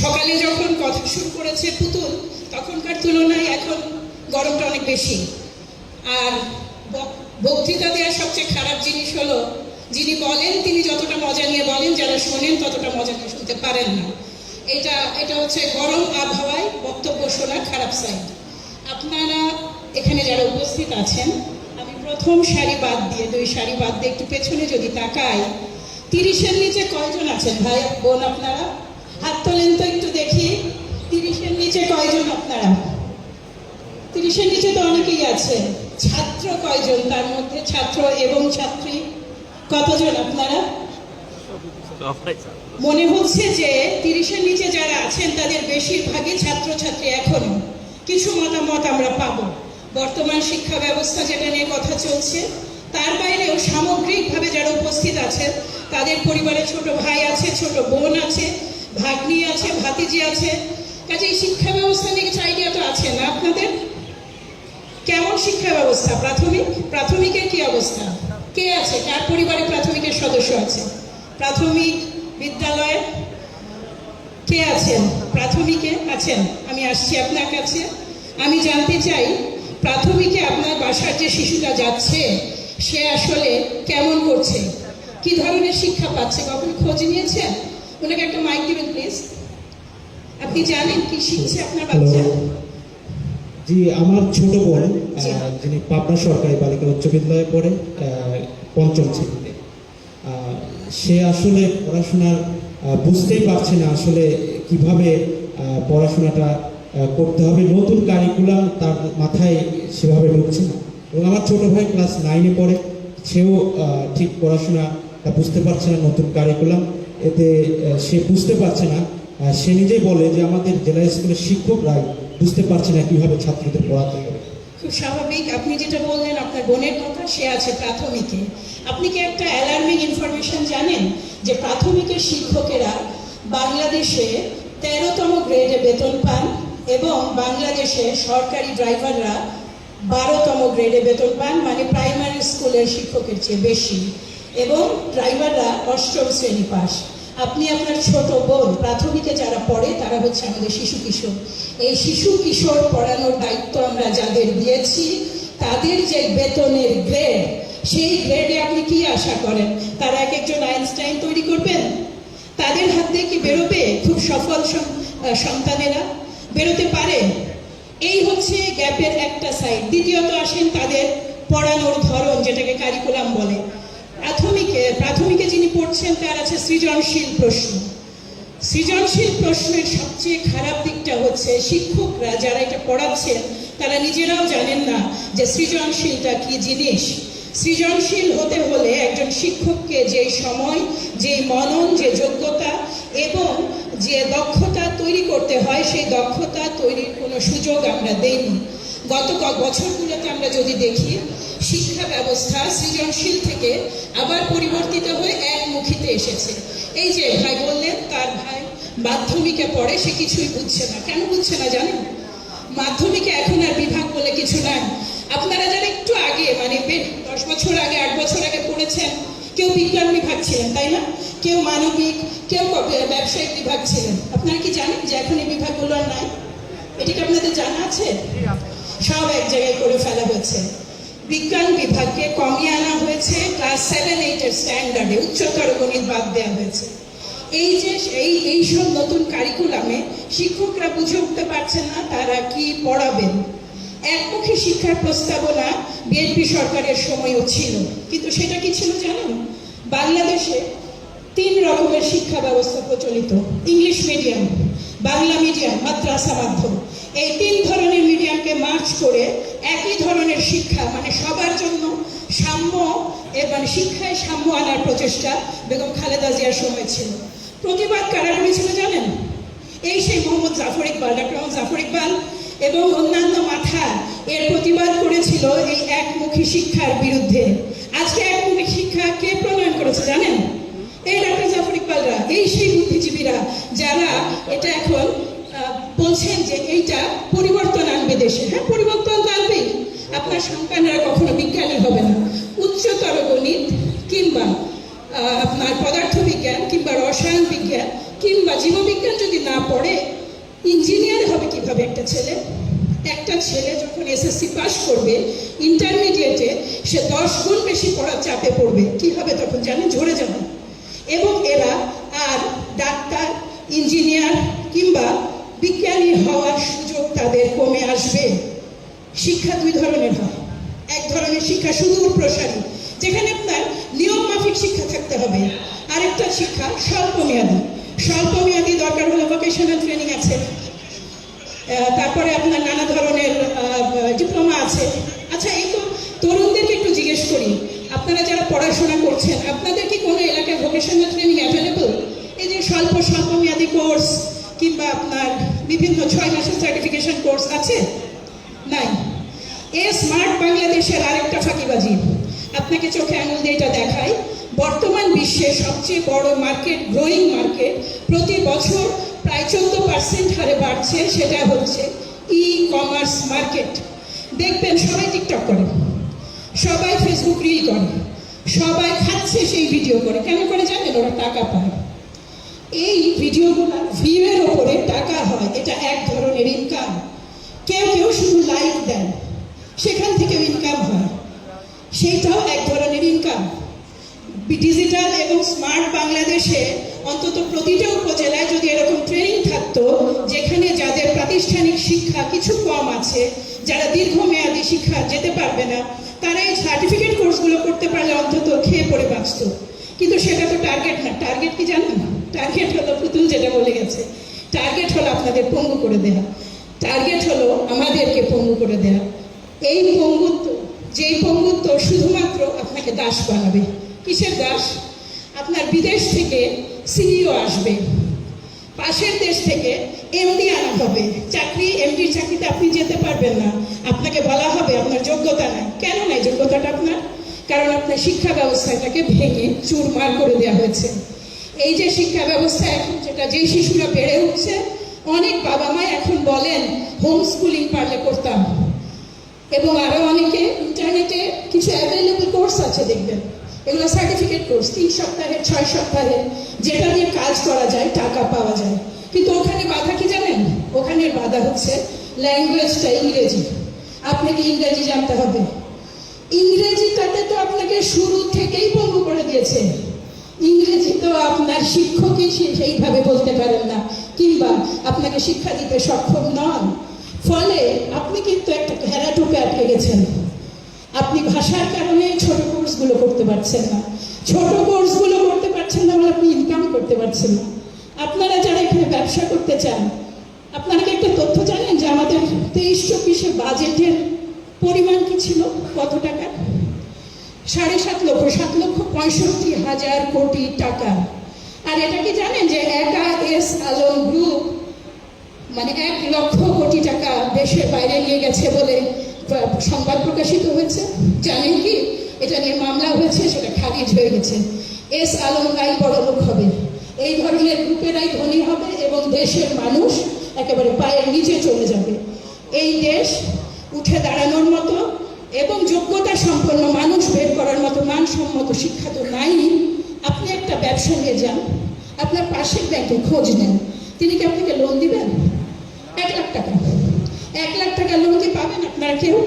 সকালে যখন কথা শুরু করেছে পুতুল, তখনকার তুলনায় এখন গরমটা অনেক বেশি। আর বক্তৃতা দেওয়ার সবচেয়ে খারাপ জিনিস হলো, যিনি বলেন তিনি যতটা মজা নিয়ে বলেন, যারা শোনেন ততটা মজা নিয়ে শুনতে পারেন না। এটা হচ্ছে গরম আবহাওয়ায় বক্তব্য শোনার খারাপ সাইড। আপনারা এখানে যারা উপস্থিত আছেন, আমি প্রথম সারি বাদ দিয়ে, 2 সারি বাদ দিয়ে একটু পেছনে যদি তাকাই, 30-এর নিচে কয়জন আছেন ভাই বোন? আপনারা হাত তোলেন তো একটু দেখি। 30-এর নিচে কয়জন আপনারা? 30-এর নিচে তো অনেকেই আছে। ছাত্র কয়জন? তার মধ্যে ছাত্র এবং ছাত্রী কতজন আপনারা? মনে হচ্ছে যে 30-এর নিচে যারা আছেন তাদের বেশিরভাগই ছাত্রছাত্রী। এখনো কিছু মতামত আমরা পাবো। বর্তমান শিক্ষা ব্যবস্থা যেটা নিয়ে কথা চলছে, তার বাইরেও সামগ্রিকভাবে যারা উপস্থিত আছেন, তাদের পরিবারে ছোট ভাই আছে, ছোট বোন আছে, ভাগ্নি আছে, ভাতিজি আছে। কাজে এই শিক্ষা ব্যবস্থা নিয়ে কিছু আইডিয়া তো আছে না আপনাদের? কেমন শিক্ষা ব্যবস্থা? প্রাথমিকের কি অবস্থা? কে আছে? কার পরিবারে প্রাথমিকের সদস্য আছে? প্রাথমিক বিদ্যালয়ে কে আছেন? প্রাথমিকে আছেন? আমি আসছি আপনার কাছে। আমি জানতে চাই, প্রাথমিকে আপনার বাসার যে শিশুটা যাচ্ছে, সে আসলে কেমন করছে, কি ধরনের শিক্ষা পাচ্ছে? কখনো খোঁজ নিয়েছেন? ওনাকে একটা মাইক দিবেন প্লিজ। আপনি জানেন কি শিখছে আপনার বাচ্চা? জি, আমার ছোট বোন, যিনি পাবনা সরকারি বালিকা উচ্চ বিদ্যালয়ে পড়ে, 5ম শ্রেণীতে। সে আসলে পড়াশোনার বুঝতেই পারছে না আসলে কিভাবে পড়াশোনাটা করতে হবে। নতুন কারিকুলাম তার মাথায় সেভাবে ঢুকছে না। এবং আমার ছোট ভাই ক্লাস 9-এ পড়ে, সেও ঠিক পড়াশোনাটা বুঝতে পারছে না, নতুন কারিকুলাম এতে সে বুঝতে পারছে না। সে নিজেই বলে যে আমাদের জেলা স্কুলের শিক্ষকরাই বুঝতে পারছে না কিভাবে ছাত্রদের পড়াতে হবে। খুব স্বাভাবিক। আপনি যেটা বললেন আপনার বোনের কথা, সে আছে প্রাথমিকে। আপনি কি একটা অ্যালার্মিং ইনফরমেশন জানেন যে প্রাথমিকের শিক্ষকেরা বাংলাদেশে 13তম গ্রেডে বেতন পান এবং বাংলাদেশে সরকারি ড্রাইভাররা 12তম গ্রেডে বেতন পান, মানে প্রাইমারি স্কুলের শিক্ষকের চেয়ে বেশি, এবং ড্রাইভাররা 8ম শ্রেণী পাস। আপনি আপনার ছোট বোন প্রাথমিকে যারা পড়ে তারা হচ্ছে আমাদের শিশু কিশোর। এই শিশু কিশোর পড়ানোর দায়িত্ব আমরা যাদের দিয়েছি, তাদের যে বেতনের গ্রেড, সেই গ্রেডে আপনি কি আশা করেন? তারা এক একজন আইনস্টাইন তৈরি করবেন? তাদের হাত দিয়ে কি বেরোবে খুব সফল সন্তানেরা? বেরোতে পারে? এই হচ্ছে গ্যাপের একটা সাইড। দ্বিতীয়ত আসেন তাদের পড়ানোর ধরন, যেটাকে কারিকুলাম বলে। প্রাথমিকে যিনি পড়ছেন তার আছে সৃজনশীল প্রশ্ন। সৃজনশীল প্রশ্নের সবচেয়ে খারাপ দিকটা হচ্ছে শিক্ষকরা যারা এটা পড়াচ্ছেন তারা নিজেরাও জানেন না যে সৃজনশীলটা কি জিনিস। সৃজনশীল হতে হলে একজন শিক্ষককে যে সময়, যে মনন, যে যোগ্যতা এবং যে দক্ষতা তৈরি করতে হয়, সেই দক্ষতা তৈরির কোনো সুযোগ আমরা দেইনি। গত বছরগুলোতে আমরা যদি দেখি, শিক্ষা ব্যবস্থা সৃজনশীল থেকে আবার পরিবর্তিত হয়ে একমুখীতে এসেছে। এই যে ভাই বললেন তার ভাই মাধ্যমিকে পড়ে, সে কিছুই বুঝছে না। কেন বুঝছে না জানেন? মাধ্যমিকে এখন আর বিভাগ বলে কিছু নাই। আপনারা যারা একটু আগে, মানে 10 বছর আগে, 8 বছর আগে পড়েছেন, কেউ বিজ্ঞান বিভাগ ছিলেন, তাই না? কেউ মানবিক, কেউ ব্যবসায়িক বিভাগ ছিলেন। আপনারা কি জানেন যে এখন এই বিভাগগুলো আর নাই? এটি কি আপনাদের জানা আছে? সব এক জায়গায় করে ফেলা হয়েছে। বিজ্ঞান বিভাগকে কমিয়ে আনা হয়েছে ক্লাস 7-8-এর স্ট্যান্ডার্ডে, উচ্চতর গণিত বাদ দেওয়া হয়েছে। এই যে এই সব নতুন কারিকুলামে শিক্ষকরা বুঝে উঠতে পারছেন না তারা কি পড়াবেন। একমুখী শিক্ষার প্রস্তাবনা বিএনপি সরকারের সময়ও ছিল, কিন্তু সেটা কি ছিল জানেন? বাংলাদেশে 3 রকমের শিক্ষা ব্যবস্থা প্রচলিত: ইংলিশ মিডিয়াম, বাংলা মিডিয়াম, মাদ্রাসা মাধ্যম। এই 3 ধরনের মিডিয়ামকে মার্চ করে একই ধরনের শিক্ষা, মানে সবার জন্য সাম্য, মানে শিক্ষায় সাম্য আনার প্রচেষ্টা বেগম খালেদা জিয়ার সময় ছিল। প্রতিবাদ কারা করেছিল জানেন? এই সেই মোহাম্মদ জাফর ইকবাল, ডক্টর মোহাম্মদ জাফর ইকবাল এবং অন্যান্য মাথা এর প্রতিবাদ করেছিল এই একমুখী শিক্ষার বিরুদ্ধে। আজকে একমুখী শিক্ষা কে প্রণয়ন করেছে জানেন? এই ডক্টর জাফর ইকবালরা, এই সেই বুদ্ধিজীবীরা যারা এটা এখন বলছেন যে এইটা পরিবর্তন আনবে দেশে। হ্যাঁ, পরিবর্তন তো আনবেই। আপনার সন্তানরা কখনো বিজ্ঞানী হবে না। উচ্চতর গণিত আপনার পদার্থবিজ্ঞান কিংবা রসায়ন বিজ্ঞান কিংবা জীববিজ্ঞান যদি না পড়ে ইঞ্জিনিয়ার হবে কিভাবে একটা ছেলে? একটা ছেলে যখন এসএসসি পাস করবে, ইন্টারমিডিয়েটে সে 10 গুণ বেশি পড়ার চাপে পড়বে। কি হবে তখন জানেন? ঝরে যাবে। এবং এরা আর ডাক্তার, ইঞ্জিনিয়ার কিংবা বিজ্ঞানী হওয়ার সুযোগ তাদের কমে আসবে। শিক্ষা দুই ধরনের হয়। এক ধরনের শিক্ষা সুদূর প্রসারী, যেখানে আপনার নিয়ম মাফিক শিক্ষা থাকতে হবে। আরেকটা শিক্ষা স্বল্পমেয়াদী। স্বল্পমেয়াদী দরকার হলে ভোকেশনাল ট্রেনিং আছে, তারপরে আপনার নানা ধরনের ডিপ্লোমা আছে। আচ্ছা, এই তো তরুণদেরকে একটু জিজ্ঞেস করি, আপনারা যারা পড়াশোনা করছেন, আপনাদের কি কোনো এলাকায় ভোকেশনাল ট্রেনিং অ্যাভেলেবল? এই যে স্বল্পমেয়াদী কোর্স কিংবা আপনার বিভিন্ন 6 মাসের সার্টিফিকেশন কোর্স আছে? নাই। স্মার্ট বাংলাদেশের আরেকটা ফাঁকিবাজি আপনাকে চোখে আঙুল দিয়ে এটা দেখায়। বর্তমান বিশ্বের সবচেয়ে বড় মার্কেট, গ্রোয়িং মার্কেট, প্রতি বছর প্রায় 14% হারে বাড়ছে, সেটা হচ্ছে ই কমার্স মার্কেট। দেখবেন সবাই টিকটক করে, সবাই ফেসবুক রিল করে, সবাই খাচ্ছে সেই ভিডিও করে। কেন করে জানেন? ওরা টাকা পায়। এই ভিডিওগুলো ভিউয়ের ওপরে টাকা হয়, এটা এক ধরনের ইনকাম। কেউ কেউ শুধু লাইক দেন, সেখান থেকে ইনকাম হয়, সেইটাও এক ধরনের ইনকাম। ডিজিটাল এবং স্মার্ট বাংলাদেশে অন্তত প্রতিটা উপজেলায় যদি এরকম ট্রেনিং থাকতো, যেখানে যাদের প্রাতিষ্ঠানিক শিক্ষা কিছু কম আছে, যারা দীর্ঘমেয়াদী শিক্ষা যেতে পারবে না, তারা এই সার্টিফিকেট কোর্সগুলো করতে পারলে অন্তত খেয়ে পড়ে বাঁচত। কিন্তু সেটা তো টার্গেট না। টার্গেট কি জানেন? টার্গেট হলো পুতুল যেটা বলে গেছে, টার্গেট হলো আপনাদের পঙ্গু করে দেয়া, টার্গেট হলো আমাদেরকে পঙ্গু করে দেয়া। এই পঙ্গুত্ব, যেই পঙ্গুত্ব শুধুমাত্র আপনাকে দাস বানাবে। কিসের দাস? আপনার বিদেশ থেকে সিইও আসবে, পাশের দেশ থেকে এমডি আনা হবে। এমডির চাকরিতে আপনি যেতে পারবেন না। আপনাকে বলা হবে আপনার যোগ্যতা নাই। কেন নাই যোগ্যতাটা আপনার? কারণ আপনার শিক্ষা ব্যবস্থাটাকে ভেঙে চুরমার করে দেওয়া হয়েছে। এই যে শিক্ষা ব্যবস্থা এখন যেই শিশুরা বেড়ে উঠছে, অনেক বাবা মা এখন বলেন হোম স্কুলিং পারলে করতাম। এবং আরো অনেকে ইন্টারনেটে কিছু অ্যাভেলেবল কোর্স আছে, দেখবেন এগুলো সার্টিফিকেট কোর্স, 3 সপ্তাহের 6 সপ্তাহের, যেটা দিয়ে কাজ করা যায়, টাকা পাওয়া যায়। কিন্তু ওখানে বাধা কি জানেন? ওখানে বাধা হচ্ছে ল্যাঙ্গুয়েজটা ইংরেজি। আপনাকে ইংরেজি জানতে হবে। ইংরেজিটাতে তো আপনাকে শুরু থেকেই পঙ্গু করে দিয়েছে। ইংরেজি তো আপনার শিক্ষকই সেইভাবে বলতে পারেন না, কিংবা আপনাকে শিক্ষা দিতে সক্ষম নন। ফলে আপনি কিন্তু একটা ঘেরাটোপে আটকে গেছেন। আপনি ভাষার কারণে ছোট কোর্সগুলো করতে পারছেন না। ছোট কোর্সগুলো করতে পারছেন না বলে আপনি ইনকাম করতে পারছেন না। আপনারা যারা এখানে ব্যবসা করতে চান, আপনারা কি একটা তথ্য জানেন যে আমাদের 23-24 বাজেটের পরিমাণ কি ছিল? কত টাকা? 7.5 লক্ষ, 7,65,000 কোটি টাকা। আর এটা কি জানেন যে একা এস আলম গ্রুপ মানে 1 লক্ষ কোটি টাকা দেশের বাইরে নিয়ে গেছে বলে সংবাদ প্রকাশিত হয়েছে? জানেন কি? এটা নিয়ে মামলা হয়েছে, সেটা খারিজ হয়ে গেছে। এস আলমরাই বড় লোক হবে, এই ধরনের গ্রুপেরাই ধনী হবে এবং দেশের মানুষ একেবারে পায়ের নিচে চলে যাবে। এই দেশ উঠে দাঁড়ানোর মতো এবং যোগ্যতা সম্পন্ন মানুষ বের করার মতো মানসম্মত শিক্ষা তো নাই। আপনি একটা ব্যবসা নিয়ে যান, আপনার পাশের ব্যাংকে খোঁজ নেন, তিনি কি আপনাকে লোন দিবেন? 1 লাখ টাকা, 1 লাখ টাকা লোন কি পাবেন আপনারা কেউ?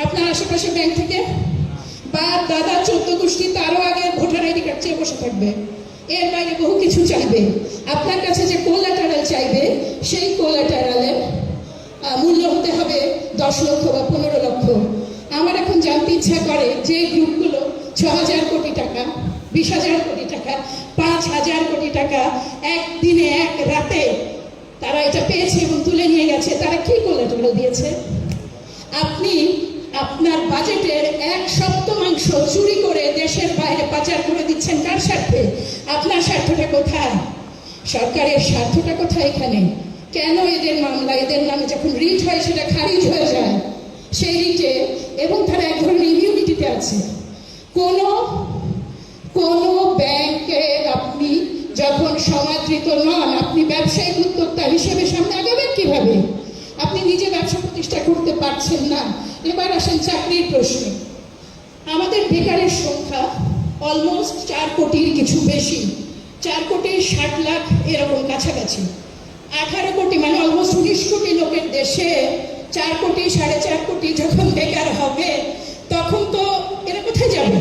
আপনার আশেপাশে ব্যাংক থেকে বা দাদা 14 গোষ্ঠী তারও আগে ভোটার আইডি কার্ড চেয়ে বসে থাকবে। এর বাইরে বহু কিছু চাইবে। আপনার কাছে যে কোলাটারাল চাইবে, সেই কোলাটারালের মূল্য হতে হবে 10 লক্ষ বা 15 লক্ষ। আমার এখন জানতে ইচ্ছা করে যে গ্রুপগুলো 6,000 কোটি টাকা, 20,000 কোটি টাকা, 5,000 কোটি টাকা একদিনে, এক রাতে তারা এটা পেয়েছে এবং তুলে নিয়ে গেছে, তারা কি কোলাটারাল দিয়েছে? আপনি আপনার বাজেটের 1/7 চুরি করে দেশের বাইরে পাচার করে দিচ্ছেন। কার স্বার্থে? আপনার স্বার্থটা কোথায়? সরকারের স্বার্থটা কোথায় এখানে? কেন এদের মামলা, এদের নামে যখন রিট হয় সেটা খারিজ হয়ে যায় সেই রিটে, এবং তারা এক ধরনের ইমিউনিটিতে আছে। কোনো ব্যাংকে আপনি যখন সমাদৃত নন, আপনি ব্যবসায়িক উদ্যোক্তা হিসেবে সামনে আগাবেন কিভাবে? আপনি নিজে ব্যবসা প্রতিষ্ঠা করতে পারছেন না। এবার আসেন চাকরির প্রশ্নে। আমাদের বেকারের সংখ্যা অলমোস্ট 4 কোটির কিছু বেশি, 4,60,00,000 এরকম কাছাকাছি। 18 কোটি মানে অলমোস্ট 19 কোটি লোকের দেশে 4 কোটি 4.5 কোটি যখন বেকার হবে, তখন তো এরা কোথায় যাবে?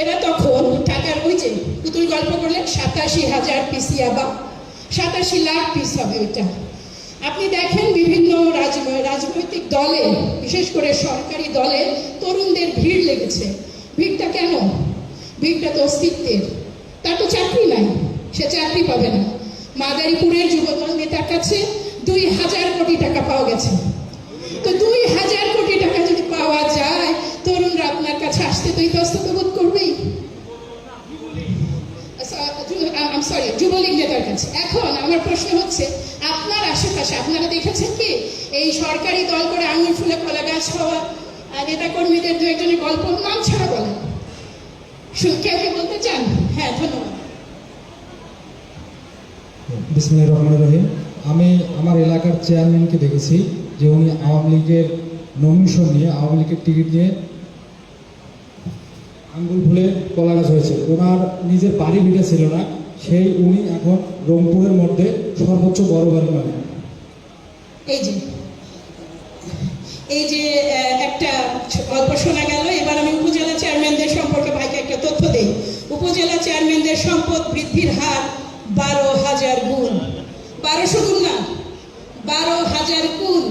এরা তখন টাকার ওই যে পুতুল গল্প করলে 87,000 পিস ইয়াবা, 87 লাখ পিস হবে ওইটা। আপনি দেখেন বিভিন্ন রাজনৈতিক দলে, বিশেষ করে সরকারি দলে তরুণদের ভিড় লেগেছে। ভিড়টা কেন? ভিড়টা তো অস্তিত্বের। তার তো চাকরি নাই, সে চাকরি পাবে না। মাদারীপুরের যুবদল নেতার কাছে 2,000 কোটি টাকা পাওয়া গেছে। তো 2,000 কোটি টাকা যদি পাওয়া যায়, তরুণরা আপনার কাছে আসতে তো ইতস্তত বোধ করবেই। সরি, যুবলীগ নেতার কাছে। এখন আমার প্রশ্ন হচ্ছে, আপনার আশেপাশে আপনারা দেখেছেন কি এই সরকারি দল করে আঙুল ফুলে কলা গাছ হওয়া নেতা কর্মীদের দু একজনের গল্প নাম ছাড়া বলেন? কেউ কে বলতে চান? হ্যাঁ, ধন্যবাদ। বিসমিল্লাহির রহমানির রহিম। আমি আমার এলাকার চেয়ারম্যানকে দেখেছি যে উনি আওয়ামী লীগের নমিনেশন নিয়ে, আওয়ামী লীগের টিকিট নিয়ে আঙ্গুল ফুলে কলা গাছ হয়েছে। ওনার নিজের বাড়ি ভিটা ছিল না, সেই উনি এখন রংপুরের মধ্যে সর্বোচ্চ বড় বাড়ি মালিক। এই যে একটা গল্প শোনা গেল। এবার আমি উপজেলা চেয়ারম্যানদের সম্পর্কে ভাইকে একটা তথ্য দেই। উপজেলা চেয়ারম্যানদের সম্পদ বৃদ্ধির হার 12,000 গুণ। 1200 গুণ না, 12,000 গুণ।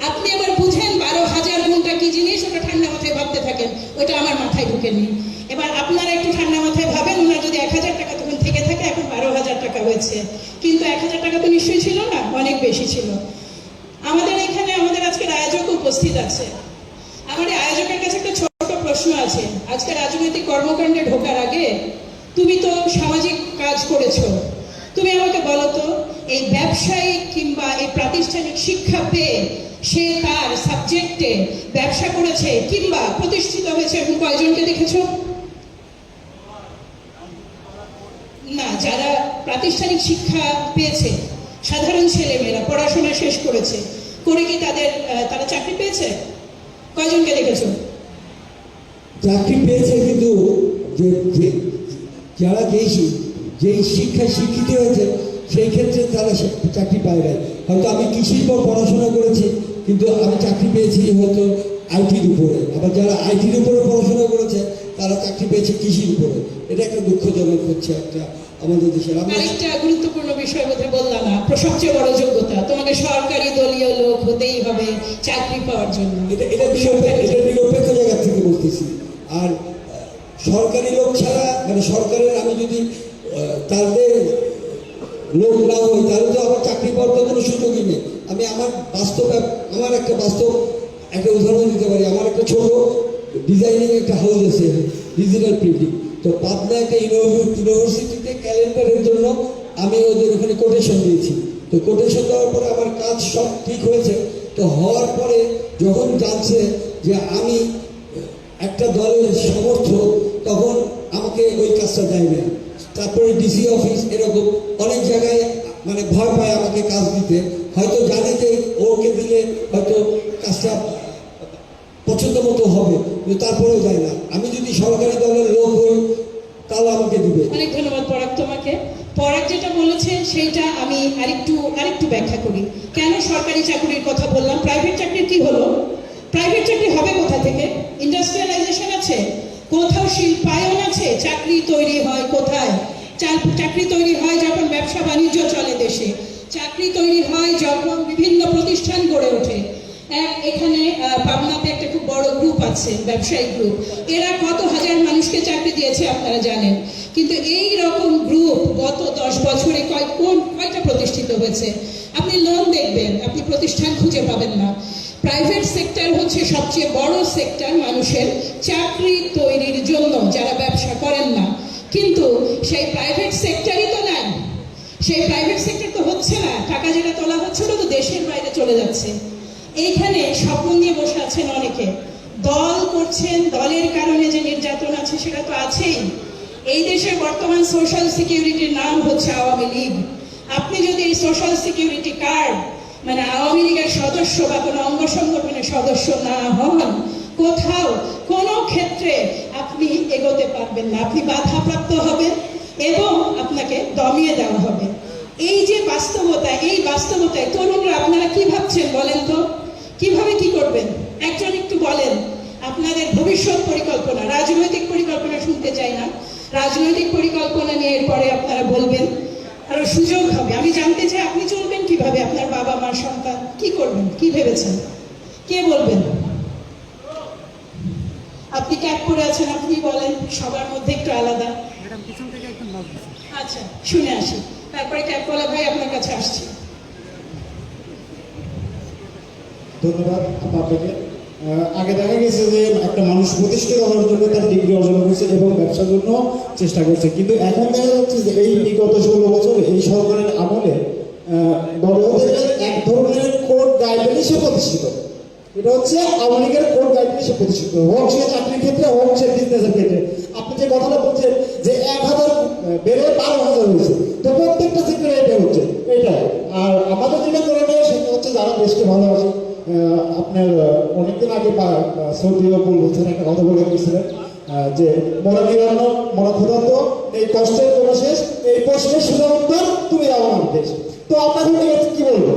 আপনি এবার বুঝেন 12,000 গুণটা কি জিনিস। ওটা ঠান্ডা মাথায় ভাবতে থাকেন, ওইটা আমার মাথায় ঢুকেনি। এবার আপনারা একটু ঠান্ডা মাথায় ভাবেন, ওনার যদি 1,000 টাকা তখন থেকে থাকে, এখন 12,000 টাকা হয়েছে। কিন্তু 1,000 টাকা তো নিশ্চয়ই ছিল না, অনেক বেশি ছিল। আমাদের এখানে আমাদের আজকের আয়োজক উপস্থিত আছে। আমার আয়োজকের কাছে একটা ছোট প্রশ্ন আছে। আজকে রাজনৈতিক কর্মকাণ্ডে ঢোকার আগে তুমি তো সামাজিক কাজ করেছো, তুমি আমাকে বলো তো, এই ব্যবসায়িক কিংবা এই প্রাতিষ্ঠানিক শিক্ষা পেয়ে সে তার সাবজেক্টে ব্যবসা করেছে কিংবা প্রতিষ্ঠিত হয়েছে এখন কয়জনকে দেখেছো? না, যারা প্রাতিষ্ঠানিক শিক্ষা পেয়েছে, সাধারণ ছেলেমেয়েরা পড়াশোনা শেষ করেছে, করে কি তারা চাকরি পেয়েছে? কয়জনকে দেখেছো? চাকরি পেয়েছে, কিন্তু যারা যেই শিক্ষায় শিক্ষিত হয়েছে সেই ক্ষেত্রে তারা চাকরি পায় না। হয়তো আমি কৃষির পর পড়াশোনা করেছি, কিন্তু আমি চাকরি পেয়েছি হয়তো আইটির উপরে। আবার যারা আইটির উপরে পড়াশোনা করেছে তারা চাকরি পেয়েছে কৃষির উপরে। এটা একটা দুঃখজনক হচ্ছে একটা আমাদের দেশের। আরেকটা গুরুত্বপূর্ণ বিষয় বোধহয় বললাম না, সবচেয়ে বড় যোগ্যতা, তোমাকে সরকারি দলীয় লোক হতেই হবে চাকরি পাওয়ার জন্য। এটা নিরপেক্ষ জায়গা থেকে বলতেছি। আর সরকারি লোক ছাড়া, মানে সরকারের আমি যদি তাদের লোক না হই, তাহলে তো আমার চাকরি পাওয়ার তো কোনো সুযোগই নেই। আমি আমার বাস্তব একটা উদাহরণ দিতে পারি। আমার একটা ছোট ডিজাইনিং একটা হাউস আছে, ডিজিটাল প্রিন্টিং। তো পাবনা একটা ইউনিভার্সিটিতে ক্যালেন্ডারের জন্য আমি ওদের ওখানে কোটেশন দিয়েছি। তো কোটেশন দেওয়ার পরে আমার কাজ সব ঠিক হয়েছে। তো হওয়ার পরে যখন জানছে যে আমি একটা দলের সমর্থক, তখন আমাকে ওই কাজটা দেয় না। তারপরে ডিসি অফিস, এরকম অনেক জায়গায় মানে ভয় পায় আমাকে কাজ দিতে। হয়তো জানে যে ওকে দিলে হয়তো কাজটা পছন্দ মতো হবে, কিন্তু তারপরেও যায় না। আমি যদি সরকারি দলের লোক হই তাহলে আমাকে দিবে। অনেক ধন্যবাদ পরাগ তোমাকে। পরাগ যেটা বলেছে সেইটা আমি আরেকটু ব্যাখ্যা করি। কেন সরকারি চাকরির কথা বললাম? প্রাইভেট চাকরির কি হলো? প্রাইভেট চাকরি হবে কোথা থেকে? ইন্ডাস্ট্রিয়ালাইজেশন আছে, কোথাও শিল্পায়ন আছে, চাকরি তৈরি হয় কোথায়? চাকরি তৈরি হয় যখন ব্যবসা বাণিজ্য চলে দেশে, চাকরি তৈরি হয় যখন বিভিন্ন প্রতিষ্ঠান গড়ে ওঠে। এখানে পাবনাতে একটা খুব বড় গ্রুপ আছে, ব্যবসায়িক গ্রুপ। এরা কত হাজার মানুষকে চাকরি দিয়েছে আপনারা জানেন। কিন্তু এই রকম গ্রুপ গত 10 বছরে কয়টা প্রতিষ্ঠিত হয়েছে? আপনি লোন দেখবেন, আপনি প্রতিষ্ঠান খুঁজে পাবেন না। প্রাইভেট সেক্টর হচ্ছে সবচেয়ে বড় সেক্টর মানুষের চাকরি তৈরির জন্য, যারা ব্যবসা করেন না। কিন্তু সেই প্রাইভেট সেক্টরই তো নাই, সেই প্রাইভেট সেক্টর তো হচ্ছে না। টাকা যেটা তোলা হচ্ছে ওটা তো দেশের বাইরে চলে যাচ্ছে। এইখানে স্বপ্ন নিয়ে বসে আছেন অনেকে, দল করছেন, দলের কারণে যে নির্যাতন আছে সেটা তো আছেই। এই দেশের বর্তমান সোশ্যাল সিকিউরিটির নাম হচ্ছে আওয়ামী লীগ। আপনি যদি এই সোশ্যাল সিকিউরিটি কার্ড মানে আওয়ামী লীগের সদস্য বা কোনো অঙ্গ সংগঠনের সদস্য না হন, কোথাও কোনো ক্ষেত্রে আপনি এগোতে পারবেন না। আপনি বাধাপ্রাপ্ত হবেন এবং আপনাকে দমিয়ে দেওয়া হবে। এই যে বাস্তবতা, এই বাস্তবতায় তরুণরা আপনারা কি ভাবছেন বলেন তো? কিভাবে কি করবেন একজন একটু বলেন। আপনাদের ভবিষ্যৎ পরিকল্পনা, রাজনৈতিক পরিকল্পনা শুনতে চাই না, রাজনৈতিক পরিকল্পনা নিয়ে এরপরে আপনারা বলবেন, আরো সুযোগ হবে। আমি জানতে চাই আপনি চলবেন কিভাবে, আপনার বাবা মা সন্তান কি করবেন, কি ভেবেছেন, কে বলবেন? আপনি ক্যাপ করে আছেন, আপনি বলেন, সবার মধ্যে একটু আলাদা। আচ্ছা, শুনে আসি, তারপরে ক্যাপওয়ালা ভাই আপনার কাছে আসছি। ধন্যবাদ আপনাকে। আগে দেখা গেছে যে একটা মানুষ প্রতিষ্ঠিত হওয়ার জন্য তার ডিগ্রি অর্জন করছে এবং ব্যবসার জন্য চেষ্টা করছে, কিন্তু এখন দেখা যাচ্ছে যে এই বিগত 16 বছর এই সরকারের আমলে বড় হতে গেলে এক ধরনের কোড গাইডলাইনে সে প্রতিষ্ঠিত। এটা হচ্ছে আওয়ামী লীগের কোড গাইডলাইনে সে প্রতিষ্ঠিত, হোক সে চাকরির ক্ষেত্রে হোক সে বিজনেসের ক্ষেত্রে। আপনি যে কথাটা বলছেন যে 1000 বেড়ে 12,000 হয়েছে, তো প্রত্যেকটা সেক্টরে এটা হচ্ছে এইটাই। আর আমাদের যেটা করে নেয় সেটা হচ্ছে যারা দেশকে ভালোবাসে। আপনার অনেকদিন আগে সৌদিও বলছেন একটা কথা বলে গেছিলেন যে মরা নিরান্ন মরা ক্ষুধান্ত, এই কষ্টের কোনো শেষ, এই প্রশ্নের শুধুমাত্র তুমি আমার দেশ। তো আমরা কি বলবো,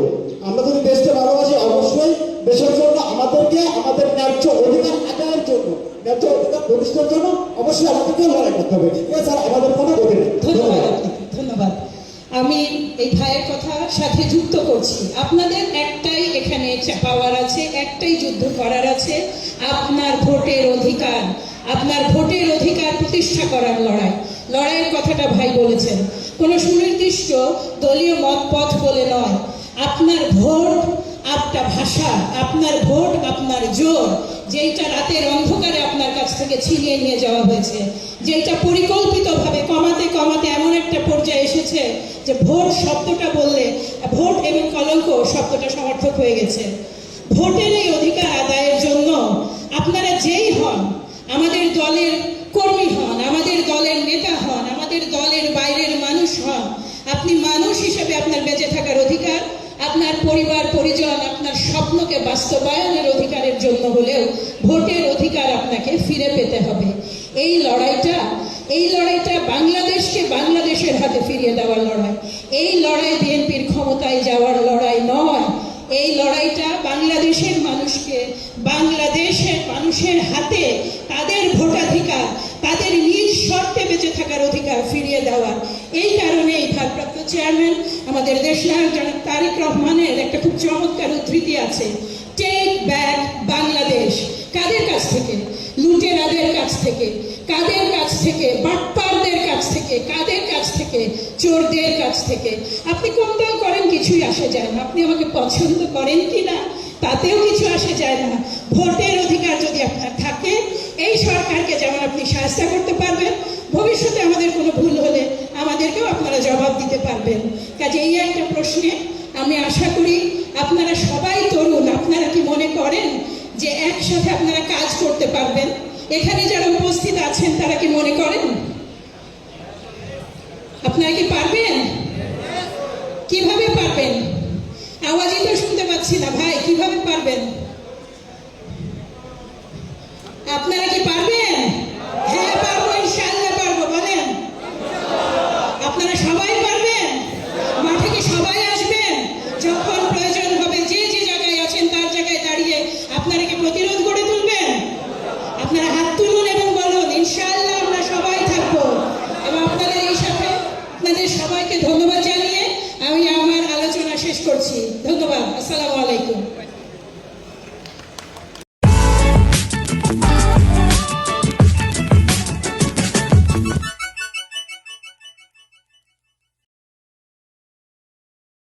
আমরা যদি দেশকে ভালোবাসি অবশ্যই দেশের জন্য আমাদেরকে আমাদের ন্যায্য অধিকার আদায়ের জন্য, ন্যায্য অধিকার প্রতিষ্ঠার জন্য অবশ্যই আমাদেরকে লড়াই করতে হবে। এছাড়া আমাদের কোনো গতি নেই। ধন্যবাদ আপনাকে, ধন্যবাদ। আমি এই ভাইয়ের কথা সাথে যুক্ত করছি। আপনাদের একটাই এখানে পাওয়ার আছে, একটাই যুদ্ধ করার আছে, আপনার ভোটের অধিকার, আপনার ভোটের অধিকার প্রতিষ্ঠা করার লড়াই। লড়াইয়ের কথাটা ভাই বলেছেন, কোনো সুনির্দিষ্ট দলীয় মত পথ বলে নয়। আপনার ভোট আপনার ভাষা, আপনার ভোট আপনার জোর, যেইটা রাতের অন্ধকারে আপনার কাছ থেকে ছিনিয়ে নিয়ে যাওয়া হয়েছে, যেটা পরিকল্পিতভাবে কমাতে কমাতে এমন একটা পর্যায়ে এসেছে যে ভোট শব্দটা বললে ভোট এবং কলঙ্ক শব্দটা সমর্থক হয়ে গেছে। ভোটের এই অধিকার আদায়ের জন্য আপনারা যেই হন, আমাদের দলের কর্মী হন, আমাদের দলের নেতা হন, আমাদের দলের বাইরের মানুষ হন, আপনি মানুষ হিসেবে আপনার বেঁচে থাকার অধিকার, আপনার পরিবার পরিজন, আপনার স্বপ্নকে বাস্তবায়নের অধিকারের জন্য হলেও ভোটের অধিকার আপনাকে ফিরে পেতে হবে। এই লড়াইটা বাংলাদেশকে বাংলাদেশের হাতে ফিরিয়ে দেওয়ার লড়াই। এই লড়াই বিএনপির ক্ষমতায় যাওয়ার লড়াই নয়। এই লড়াইটা বাংলাদেশের মানুষকে বাংলাদেশের মানুষের হাতে তাদের ভোটাধিকার, তাদের নিজ শর্তে বেঁচে থাকার অধিকার ফিরিয়ে দেওয়ার। এই কারণে এই ভারপ্রাপ্ত চেয়ারম্যান আমাদের দেশনায়ক জনাব তারেক রহমানের একটা খুব চমৎকার উদ্ধৃতি আছে, টেক ব্যাক বাংলাদেশ। কাদের কাছ থেকে? লুটেরাদের কাছ থেকে। কাদের কাছ থেকে? বাটপারদের কাছ থেকে। কাদের কাছ থেকে? চোরদের কাছ থেকে। আপনি কোন দল করেন কিছুই আসে যায় না, আপনি আমাকে পছন্দ করেন কি না তাতেও কিছু আসে যায় না। ভোটের অধিকার যদি আপনার থাকে, এই সরকারকে যেমন আপনি সাহায্য করতে পারবেন, ভবিষ্যতে আমাদের কোনো ভুল হলে আমাদেরকেও আপনারা জবাব দিতে পারবেন। কাজে এই একটা প্রশ্নে আমি আশা করি আপনারা সবাই তরুণ, আপনারা কি মনে করেন যে একসাথে আপনারা কাজ করতে পারবেন? এখানে যারা উপস্থিত আছেন তারা কি মনে করেন আপনারা কি পারবেন? কিভাবে পারবেন? আওয়াজই তো শুনতে পাচ্ছি না ভাই, কিভাবে পারবেন? আপনারা কি পারবেন? হ্যাঁ পারবো, ইনশাআল্লাহ পারবো। বলেন আপনারা সবাই পারবেন? মাঠে কি সবাই আসবেন? যখন প্রয়োজন হবে যে যে জায়গায় আছেন তার জায়গায় দাঁড়িয়ে আপনারা কি প্রতিরোধ গড়ে তুলবেন? আপনারা হাত তুলুন এবং বলুন ইনশাআল্লাহ আমরা সবাই থাকবো। এবং আপনাদের এই সাথে আপনাদের সবাইকে ধন্যবাদ জানিয়ে আমি আমার আলোচনা শেষ করছি। ধন্যবাদ। আসসালামু আলাইকুম।